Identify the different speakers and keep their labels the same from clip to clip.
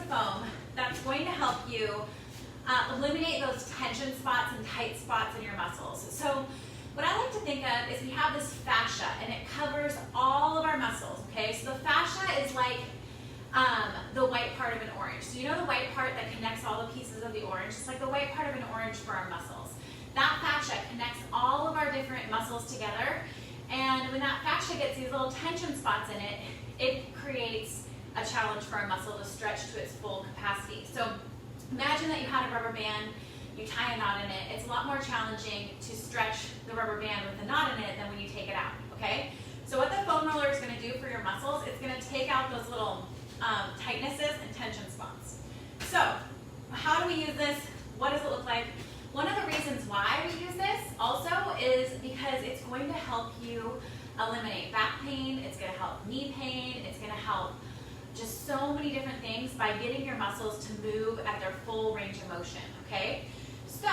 Speaker 1: foam that's going to help you eliminate those tension spots and tight spots in your muscles. So what I like to think of is we have this fascia and it covers all of our muscles, okay? So the fascia is like the white part of an orange. So you know the white part that connects all the pieces of the orange? It's like the white part of an orange for our muscles. That fascia connects all of our different muscles together, and when that fascia gets these little tension spots in it, it creates a challenge for our muscle to stretch to its full capacity. So imagine that you had a rubber band, you tie a knot in it. It's a lot more challenging to stretch the rubber band with a knot in it than when you take it out, okay? So what the foam roller is gonna do for your muscles, it's gonna take out those little tightnesses and tension spots. So how do we use this? What does it look like? One of the reasons why we use this also is because it's going to help you eliminate back pain, it's going to help knee pain, it's going to help just so many different things by getting your muscles to move at their full range of motion, okay? So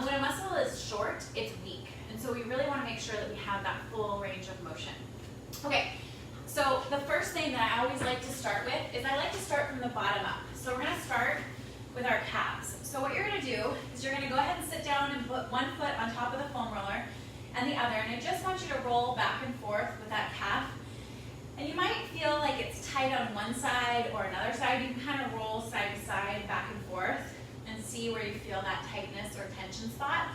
Speaker 1: when a muscle is short, it's weak, and so we really want to make sure that we have that full range of motion. Okay, so the first thing that I always like to start with is I like to start from the bottom up. So we're going to start with our calves. So what you're going to do is you're going to go ahead and sit down and put one foot on top of the foam roller and the other, and I just want you to roll back and forth with that calf. And you might feel like it's tight on one side or another side. You can kind of roll side to side, back and forth, and see where you feel that tightness or tension spot.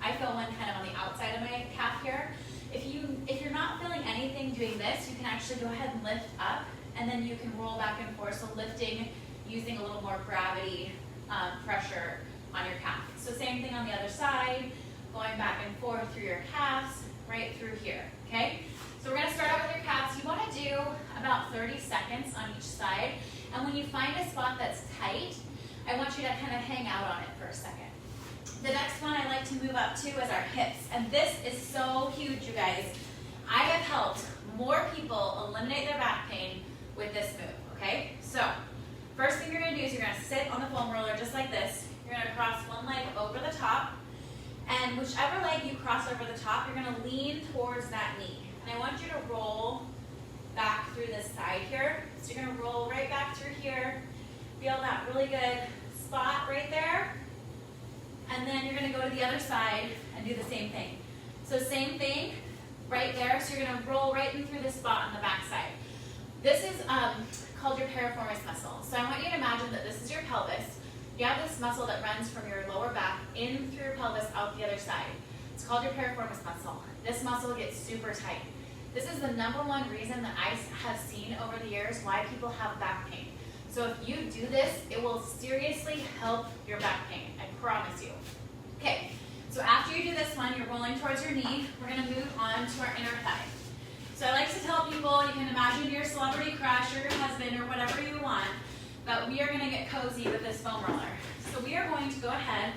Speaker 1: I feel one kind of on the outside of my calf here. If you're not feeling anything doing this, you can actually go ahead and lift up, and then you can roll back and forth. So lifting using a little more gravity pressure on your calf. So same thing on the other side, going back and forth through your calves, right through here, okay? So we're gonna start out with your calves. You wanna do about 30 seconds on each side, and when you find a spot that's tight, I want you to kind of hang out on it for a second. The next one I like to move up to is our hips, and this is so huge, you guys. I have helped more people eliminate their back pain with this move, okay? So first thing you're going to do is you're going to sit on the foam roller just like this. You're going to cross one leg over the top, and whichever leg you cross over the top, you're going to lean towards that knee. And I want you to roll back through this side here. So you're going to roll right back through here. Feel that really good spot right there. And then you're going to go to the other side and do the same thing. So same thing right there. So you're going to roll right in through this spot on the back side. This is called your piriformis muscle. So I want you to imagine that this is your pelvis. You have this muscle that runs from your lower back in through your pelvis out the other side. It's called your piriformis muscle. This muscle gets super tight. This is the #1 reason that I have seen over the years why people have back pain. So if you do this, it will seriously help your back pain, I promise you. Okay, so after you do this one, you're rolling towards your knee. We're gonna move on to our inner thigh. So I like to tell people, you can imagine your celebrity crush or your husband or whatever you want, but we are going to get cozy with this foam roller. So we are going to go ahead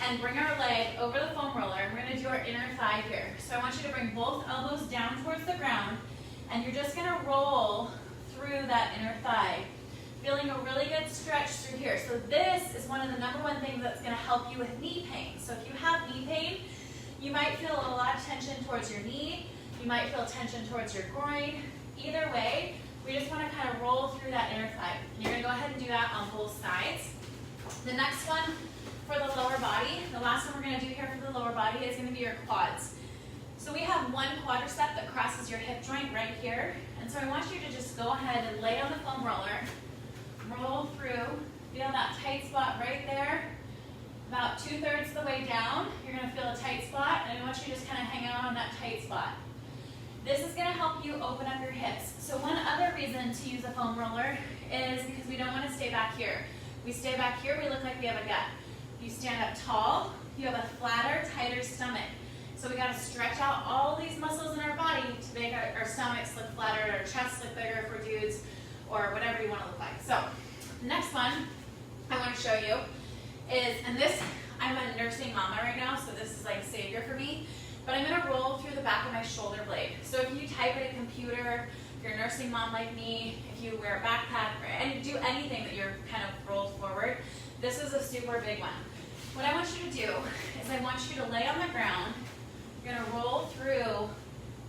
Speaker 1: and bring our leg over the foam roller, and we're going to do our inner thigh here. So I want you to bring both elbows down towards the ground, and you're just going to roll through that inner thigh, feeling a really good stretch through here. So this is one of the #1 things that's going to help you with knee pain. So if you have knee pain, you might feel a lot of tension towards your knee. You might feel tension towards your groin. Either way, we just want to kind of roll through that inner thigh. And you're going to go ahead and do that on both sides. The next one for the lower body, the last one we're going to do here for the lower body is going to be your quads. So we have one quadricep that crosses your hip joint right here. And so I want you to just go ahead and lay on the foam roller, roll through, feel that tight spot right there. About 2/3 of the way down, you're going to feel a tight spot, and I want you to just kind of hang out on that tight spot. This is going to help you open up your hips. So one other reason to use a foam roller is because we don't want to stay back here. We stay back here, we look like we have a gut. If you stand up tall, you have a flatter, tighter stomach. So we got to stretch out all these muscles in our body to make our stomachs look flatter, our chests look bigger for dudes, or whatever you want to look like. So the next one I want to show you is, and this, I'm a nursing mama right now, so this is like savior for me. But I'm going to roll through the back of my shoulder blade. So if you type at a computer, if you're a nursing mom like me, if you wear a backpack, and do anything that you're kind of rolled forward, this is a super big one. What I want you to do is I want you to lay on the ground. You're going to roll through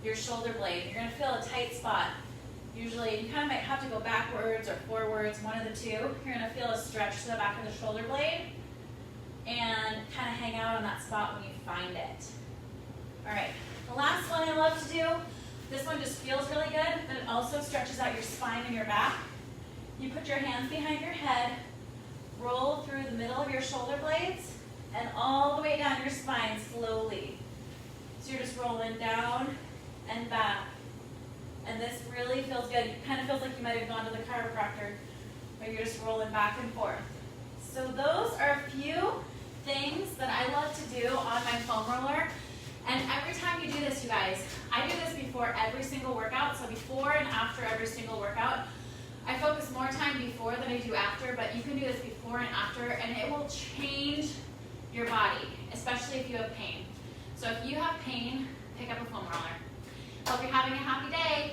Speaker 1: your shoulder blade. You're going to feel a tight spot Usually you kind of might have to go backwards or forwards, one of the two. You're gonna feel a stretch to the back of the shoulder blade and kind of hang out on that spot when you find it. All right, the last one I love to do, this one just feels really good, but it also stretches out your spine and your back. You put your hands behind your head, roll through the middle of your shoulder blades, and all the way down your spine slowly. So you're just rolling down and back. And this really feels good. It kind of feels like you might have gone to the chiropractor, where you're just rolling back and forth. So those are a few things that I love to do on my foam roller. And every time you do this, you guys, I do this before every single workout. So before and after every single workout, I focus more time before than I do after, but you can do this before and after, and it will change your body, especially if you have pain. So if you have pain, pick up a foam roller. Hope you're having a happy day.